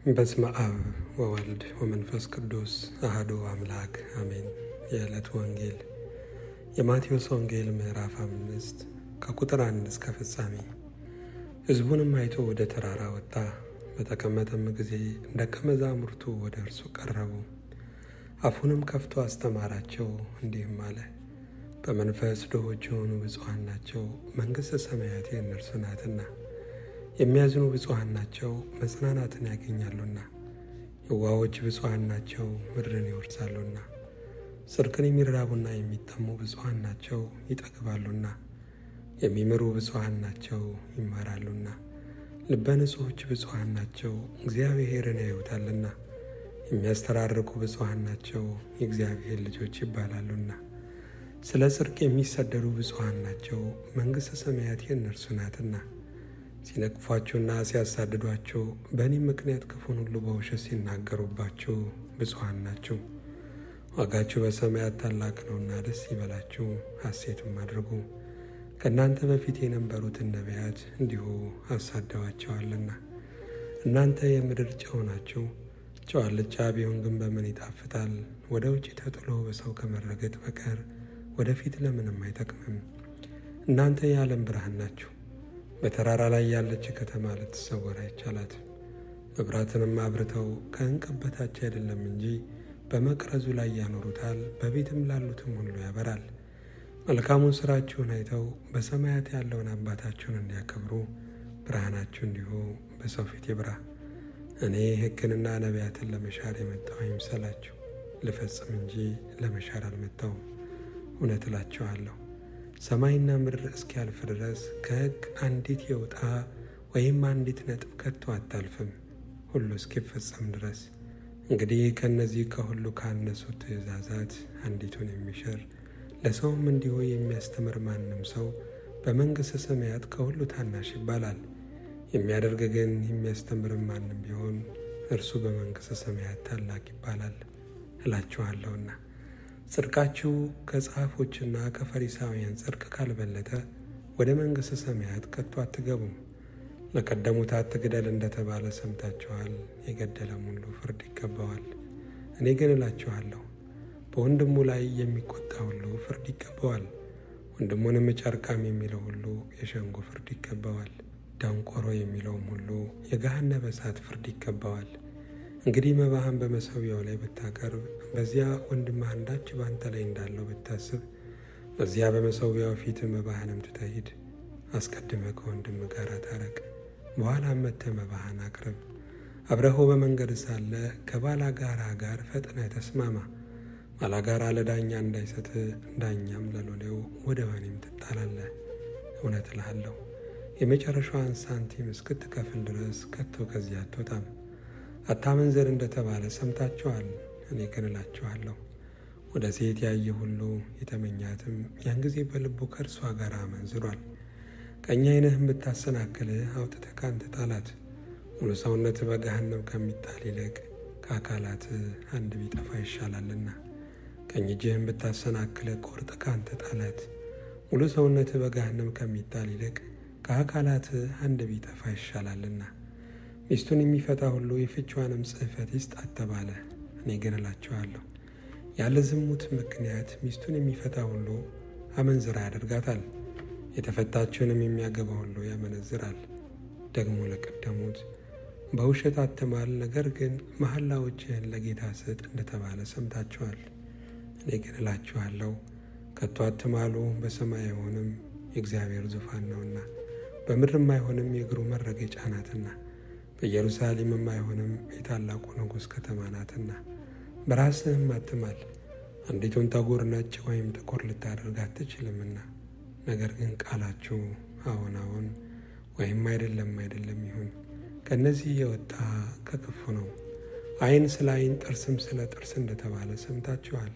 በስመ አብ ወወልድ ወመንፈስ ቅዱስ አሐዱ አምላክ አሜን። የዕለት ወንጌል የማቴዎስ ወንጌል ምዕራፍ 5 ከቁጥር 1 እስከ ፍጻሜ። ሕዝቡንም አይቶ ወደ ተራራ ወጣ። በተቀመጠም ጊዜ ደቀ መዛሙርቱ ወደ እርሱ ቀረቡ። አፉንም ከፍቶ አስተማራቸው፣ እንዲህም አለ። በመንፈስ ድሆች የሆኑ ብፁዓን ናቸው፣ መንግሥተ ሰማያት የእነርሱ ናትና። የሚያዝኑ ብፁዓን ናቸው፣ መጽናናትን ያገኛሉና። የዋሆች ብፁዓን ናቸው፣ ምድርን ይወርሳሉና። ጽድቅን የሚራቡና የሚጠሙ ብፁዓን ናቸው፣ ይጠግባሉና። የሚምሩ ብፁዓን ናቸው፣ ይማራሉና። ልበ ንጹሖች ብፁዓን ናቸው፣ እግዚአብሔርን ያዩታልና። የሚያስተራርቁ ብፁዓን ናቸው፣ የእግዚአብሔር ልጆች ይባላሉና። ስለ ጽድቅ የሚሰደዱ ብፁዓን ናቸው፣ መንግሥተ ሰማያት የእነርሱ ናትና። ሲነቅፏችሁና ሲያሳድዷችሁ በእኔም ምክንያት ክፉን ሁሉ በውሸት ሲናገሩባችሁ ብፁዓን ናችሁ። ዋጋችሁ በሰማያት ታላቅ ነውና ደስ ይበላችሁ፣ ሐሴትም አድርጉ። ከእናንተ በፊት የነበሩትን ነቢያት እንዲሁ አሳደዋቸዋልና። እናንተ የምድር ጨው ናችሁ። ጨው አልጫ ቢሆን ግን በምን ይጣፍጣል? ወደ ውጭ ተጥሎ በሰው ከመረገጥ በቀር ወደፊት ለምንም አይጠቅምም። እናንተ የዓለም ብርሃን ናችሁ። በተራራ ላይ ያለች ከተማ ልትሰወር አይቻላትም። መብራትንም አብርተው ከዕንቅብ በታች አይደለም እንጂ በመቅረዙ ላይ ያኖሩታል፣ በቤትም ላሉትም ሁሉ ያበራል። መልካሙን ሥራችሁን አይተው በሰማያት ያለውን አባታችሁን እንዲያከብሩ ብርሃናችሁ እንዲሁ በሰው ፊት ይብራ። እኔ ሕግንና ነቢያትን ለመሻር የመጣሁ አይምሰላችሁ፣ ልፈጽም እንጂ ለመሻር አልመጣሁም። እውነት እላችኋለሁ፣ ሰማይና ምድር እስኪያልፍ ድረስ ከሕግ አንዲት የውጣ ወይም አንዲት ነጥብ ከቶ አታልፍም፣ ሁሉ እስኪፈጸም ድረስ። እንግዲህ ከእነዚህ ከሁሉ ካነሱት ትእዛዛት አንዲቱን የሚሽር ለሰውም እንዲሁ የሚያስተምር ማንም ሰው በመንግሥተ ሰማያት ከሁሉ ታናሽ ይባላል። የሚያደርግ ግን የሚያስተምርም ማንም ቢሆን እርሱ በመንግሥተ ሰማያት ታላቅ ይባላል እላችኋለሁና። ጽድቃችሁ ከጸሐፎችና ከፈሪሳውያን ጽድቅ ካልበለጠ ወደ መንግሥተ ሰማያት ከቶ አትገቡም። ለቀደሙት አትግደል እንደተባለ ሰምታችኋል። የገደለም ሁሉ ፍርድ ይገባዋል። እኔ ግን እላችኋለሁ፣ በወንድሙ ላይ የሚቆጣ ሁሉ ፍርድ ይገባዋል። ወንድሙንም ጨርቃም የሚለው ሁሉ የሸንጎ ፍርድ ይገባዋል። ደንቆሮ የሚለውም ሁሉ የገሃነመ እሳት ፍርድ ይገባዋል። እንግዲህ መባህን በመሠዊያው ላይ ብታቀርብ፣ በዚያ ወንድምህ አንዳች በአንተ ላይ እንዳለው ብታስብ፣ በዚያ በመሠዊያው ፊት መባህንም ትተህ ሂድ። አስቀድመህ ከወንድምህ ጋር ታረቅ፣ በኋላም መጥተህ መባህን አቅርብ። አብረኸው በመንገድ ሳለ ከባላጋራህ ጋር ፈጥነህ ተስማማ። ባላጋራ ለዳኛ እንዳይሰጥህ፣ ዳኛም ለሎሌው ወደ ወህኒም ትጣላለህ። እውነት እልሃለሁ፣ የመጨረሻዋን ሳንቲም እስክትከፍል ድረስ ከቶ ከዚያ አትወጣም። አታመንዝር እንደተባለ ሰምታችኋል። እኔ ግን እላችኋለሁ፣ ወደ ሴት ያየ ሁሉ የተመኛትም ያን ጊዜ በልቡ ከእርሷ ጋር አመንዝሯል። ቀኝ ዓይንህም ብታሰናክልህ አውጥተህ ከአንተ ጣላት። ሙሉ ሰውነትህ በገሃነም ከሚጣል ይልቅ ከአካላትህ አንድ ቢጠፋ ይሻላልና። ቀኝ እጅህም ብታሰናክልህ ቆርጠህ ከአንተ ጣላት። ሙሉ ሰውነትህ በገሃነም ከሚጣል ይልቅ ከአካላትህ አንድ ቢጠፋ ይሻላልና። ሚስቱን የሚፈታ ሁሉ የፍችዋንም ጽሕፈት ይስጣት ተባለ። እኔ ግን እላችኋለሁ፣ ያለ ዝሙት ምክንያት ሚስቱን የሚፈታ ሁሉ አመንዝራ ያደርጋታል። የተፈታችውንም የሚያገባ ሁሉ ያመነዝራል። ደግሞ ለቀደሙት በውሸት አትማል፣ ነገር ግን መሐላዎችህን ለጌታ ስጥ እንደተባለ ሰምታችኋል። እኔ ግን እላችኋለሁ፣ ከቶ አትማሉ፣ በሰማይ አይሆንም የእግዚአብሔር ዙፋን ነውና፣ በምድርም አይሆንም የእግሩ መረገጫ ናትና፣ በኢየሩሳሌምም አይሆንም የታላቁ ንጉሥ ከተማ ናትና። በራስህም አትማል፣ አንዲቱን ጠጉር ነጭ ወይም ጥቁር ልታደርግ አትችልምና። ነገር ግን ቃላችሁ አዎን አዎን ወይም አይደለም አይደለም ይሁን። ከእነዚህ የወጣ ከክፉ ነው። ዓይን ስለ ዓይን ጥርስም ስለ ጥርስ እንደተባለ ሰምታችኋል።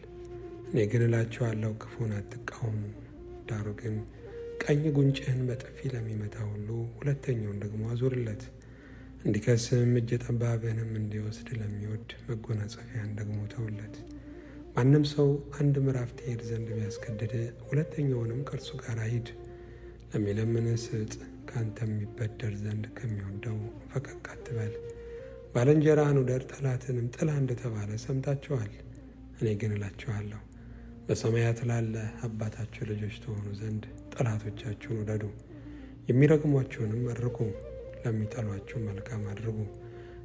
እኔ ግን እላችኋለሁ፣ ክፉን አትቃወሙ። ዳሩ ግን ቀኝ ጉንጭህን በጥፊ ለሚመታ ሁሉ ሁለተኛውን ደግሞ አዙርለት። እንዲከስም እጀ ጠባብህንም እንዲወስድ ለሚወድ መጎናጸፊያን ደግሞ ተውለት። ማንም ሰው አንድ ምዕራፍ ትሄድ ዘንድ ቢያስገድድህ ሁለተኛውንም ከእርሱ ጋር ሂድ። ለሚለምንህ ስጥ፣ ከአንተ የሚበደር ዘንድ ከሚወደው ፈቀቅ አትበል። ባልንጀራህን ውደድ ጠላትንም ጥላ እንደተባለ ሰምታችኋል። እኔ ግን እላችኋለሁ በሰማያት ላለ አባታችሁ ልጆች ትሆኑ ዘንድ ጠላቶቻችሁን ውደዱ፣ የሚረግሟችሁንም መርቁ፣ ለሚጠሏችሁ መልካም አድርጉ፣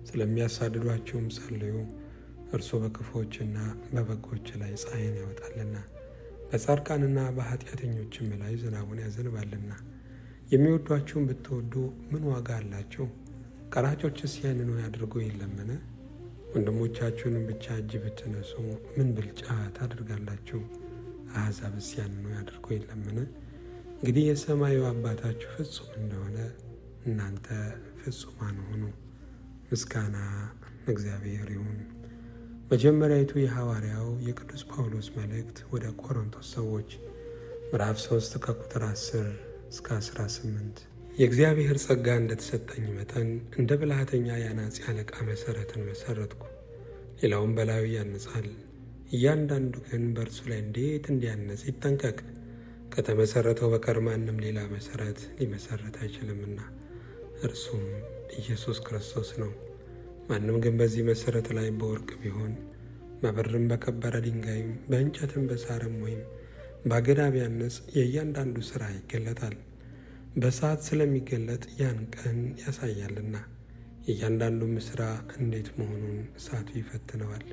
ስለሚያሳድዷችሁም ጸልዩ። እርሱ በክፉዎችና በበጎች ላይ ፀሐይን ያወጣልና በጻድቃንና በኃጢአተኞችም ላይ ዝናቡን ያዘንባልና። የሚወዷችሁን ብትወዱ ምን ዋጋ አላቸው? ቀራጮችስ ያንኑ ያድርጉ የለምን? ወንድሞቻችሁንም ብቻ እጅ ብትነሱ ምን ብልጫ ታደርጋላችሁ? አሕዛብስ ያንኑ ያድርጉ የለምን? እንግዲህ የሰማዩ አባታችሁ ፍጹም እንደሆነ እናንተ ፍጹማን ሁኑ። ምስጋና እግዚአብሔር ይሁን። መጀመሪያዊቱ የሐዋርያው የቅዱስ ጳውሎስ መልእክት ወደ ቆሮንቶስ ሰዎች ምዕራፍ 3 ከቁጥር 10 እስከ 18። የእግዚአብሔር ጸጋ እንደተሰጠኝ መጠን እንደ ብልሃተኛ የአናጺ አለቃ መሠረትን መሠረትኩ፣ ሌላውም በላዩ ያንጻል። እያንዳንዱ ግን በእርሱ ላይ እንዴት እንዲያነጽ ይጠንቀቅ። ከተመሠረተው በቀር ማንም ሌላ መሠረት ሊመሠረት አይችልምና እርሱም ኢየሱስ ክርስቶስ ነው። ማንም ግን በዚህ መሠረት ላይ በወርቅ ቢሆን በብርም በከበረ ድንጋይም በእንጨትም በሳርም ወይም በአገዳ ቢያነጽ የእያንዳንዱ ሥራ ይገለጣል። በእሳት ስለሚገለጥ ያን ቀን ያሳያልና የእያንዳንዱም ሥራ እንዴት መሆኑን እሳቱ ይፈትነዋል።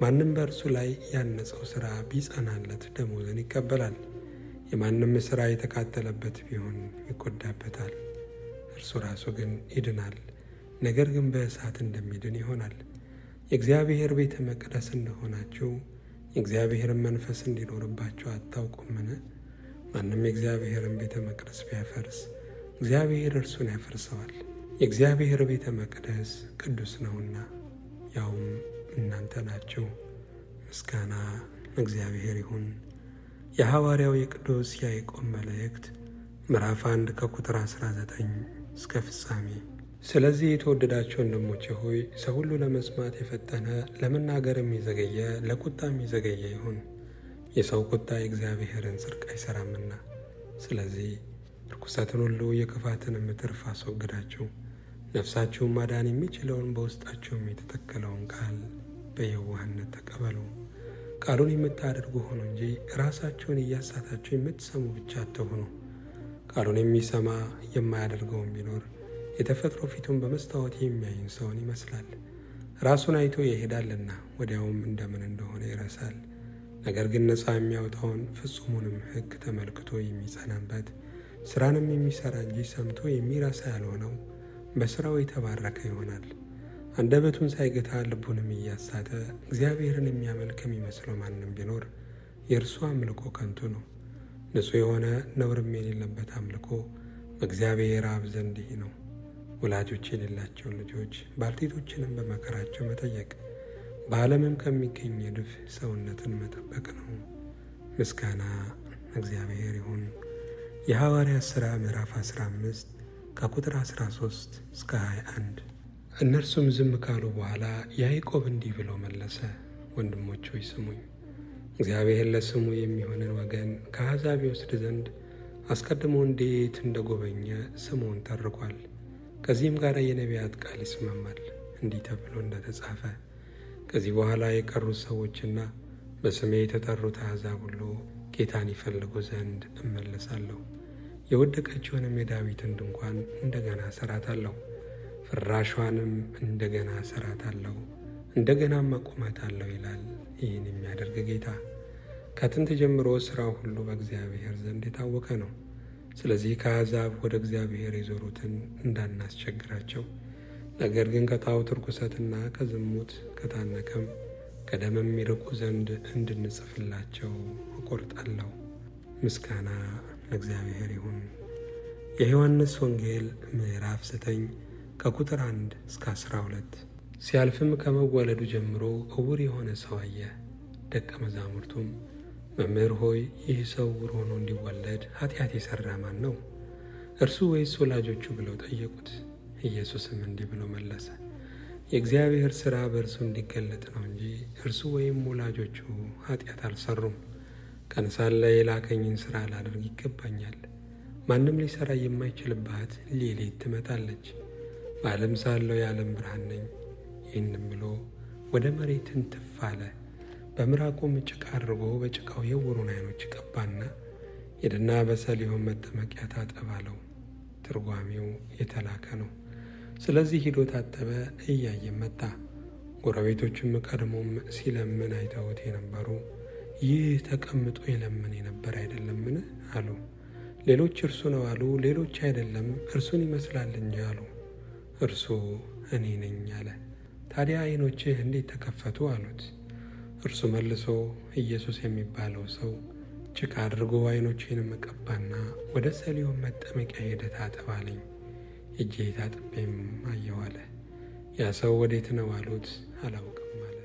ማንም በእርሱ ላይ ያነጸው ሥራ ቢጸናለት ደመወዝን ይቀበላል። የማንም ሥራ የተቃጠለበት ቢሆን ይጎዳበታል። እርሱ ራሱ ግን ይድናል፣ ነገር ግን በእሳት እንደሚድን ይሆናል። የእግዚአብሔር ቤተ መቅደስ እንደሆናችሁ የእግዚአብሔርን መንፈስ እንዲኖርባችሁ አታውቁምን? ማንም የእግዚአብሔርን ቤተ መቅደስ ቢያፈርስ እግዚአብሔር እርሱን ያፈርሰዋል። የእግዚአብሔር ቤተ መቅደስ ቅዱስ ነውና ያውም እናንተ ናችሁ። ምስጋና እግዚአብሔር ይሁን። የሐዋርያው የቅዱስ ያዕቆብ መልእክት ምዕራፍ 1 ከቁጥር 19 እስከ ፍጻሜ። ስለዚህ የተወደዳችሁ ወንድሞቼ ሆይ ሰው ሁሉ ለመስማት የፈጠነ ለመናገርም የዘገየ ለቁጣም የዘገየ ይሁን። የሰው ቁጣ የእግዚአብሔርን ጽድቅ አይሠራምና። ስለዚህ ርኩሰትን ሁሉ የክፋትንም ትርፍ አስወግዳችሁ ነፍሳችሁን ማዳን የሚችለውን በውስጣችሁም የተተከለውን ቃል በየዋህነት ተቀበሉ። ቃሉን የምታደርጉ ሆኑ እንጂ ራሳችሁን እያሳታችሁ የምትሰሙ ብቻ አትሁኑ። ቃሉን የሚሰማ የማያደርገውን ቢኖር የተፈጥሮ ፊቱን በመስታወት የሚያይን ሰውን ይመስላል። ራሱን አይቶ ይሄዳልና ወዲያውም እንደምን እንደሆነ ይረሳል። ነገር ግን ነፃ የሚያወጣውን ፍጹሙንም ሕግ ተመልክቶ የሚጸናበት ሥራንም የሚሠራ እንጂ ሰምቶ የሚረሳ ያልሆነው በሥራው የተባረከ ይሆናል። አንደበቱን ሳይገታ ልቡንም እያሳተ እግዚአብሔርን የሚያመልክ የሚመስለው ማንም ቢኖር የእርሱ አምልኮ ከንቱ ነው። ንጹሕ የሆነ ነውርም የሌለበት አምልኮ በእግዚአብሔር አብ ዘንድ ይህ ነው፣ ወላጆች የሌላቸውን ልጆች ባልቴቶችንም በመከራቸው መጠየቅ፣ በዓለምም ከሚገኝ እድፍ ሰውነትን መጠበቅ ነው። ምስጋና እግዚአብሔር ይሁን። የሐዋርያት ሥራ ምዕራፍ 15 ከቁጥር 13 እስከ 21። እነርሱም ዝም ካሉ በኋላ ያዕቆብ እንዲህ ብሎ መለሰ፣ ወንድሞች ሆይ ስሙኝ። እግዚአብሔር ለስሙ የሚሆንን ወገን ከአሕዛብ ይወስድ ዘንድ አስቀድሞ እንዴት እንደጎበኘ ስሙን ተርኳል። ከዚህም ጋር የነቢያት ቃል ይስማማል፣ እንዲህ ተብሎ እንደተጻፈ ከዚህ በኋላ የቀሩት ሰዎችና በስሜ የተጠሩት አሕዛብ ሁሉ ጌታን ይፈልጉ ዘንድ እመለሳለሁ። የወደቀችውንም የዳዊትን ድንኳን እንደገና እሠራታለሁ፣ ፍራሿንም እንደገና እሠራታለሁ፣ እንደገናም አቆማታለሁ ይላል ይህን የሚያደርግ ጌታ። ከጥንት ጀምሮ ሥራው ሁሉ በእግዚአብሔር ዘንድ የታወቀ ነው። ስለዚህ ከአሕዛብ ወደ እግዚአብሔር የዞሩትን እንዳናስቸግራቸው፣ ነገር ግን ከጣዖት ርኩሰትና ከዝሙት ከታነከም ከደምም ይርቁ ዘንድ እንድንጽፍላቸው እቆርጣለሁ። ምስጋና ለእግዚአብሔር ይሁን። የዮሐንስ ወንጌል ምዕራፍ 9 ከቁጥር 1 እስከ 12። ሲያልፍም ከመወለዱ ጀምሮ ዕውር የሆነ ሰው አየ። ደቀ መዛሙርቱም መምህር ሆይ ይህ ሰው ዕውር ሆኖ እንዲወለድ ኃጢአት የሠራ ማን ነው? እርሱ ወይስ ወላጆቹ ብለው ጠየቁት። ኢየሱስም እንዲህ ብሎ መለሰ፣ የእግዚአብሔር ሥራ በእርሱ እንዲገለጥ ነው እንጂ እርሱ ወይም ወላጆቹ ኃጢአት አልሠሩም። ቀን ሳለ የላከኝን ሥራ ላደርግ ይገባኛል። ማንም ሊሠራ የማይችልባት ሌሊት ትመጣለች። በዓለም ሳለሁ የዓለም ብርሃን ነኝ። ይህንም ብሎ ወደ መሬት እንትፍ አለ። በምራቁም ጭቃ አድርጎ በጭቃው የዕውሩን ዓይኖች ቀባና ሂድና በሰሊሆም መጠመቂያ ታጠብ አለው። ትርጓሜው የተላከ ነው። ስለዚህ ሂዶ ታጠበ፣ እያየም መጣ። ጎረቤቶቹም ቀድሞም ሲለምን አይተውት የነበሩ ይህ ተቀምጦ ይለምን የነበር አይደለምን አሉ። ሌሎች እርሱ ነው አሉ፣ ሌሎች አይደለም እርሱን ይመስላል እንጂ አሉ። እርሱ እኔ ነኝ አለ። ታዲያ ዓይኖችህ እንዴት ተከፈቱ አሉት። እርሱ መልሶ ኢየሱስ የሚባለው ሰው ጭቃ አድርጎ ዓይኖቼንም ቀባና ወደ ሰሊሆም መጠመቂያ ሄደህ ታጠብ አለኝ። ሄጄ ታጥቤም አየሁ አለ። ያ ሰው ወዴት ነው አሉት። አላውቅም አለ።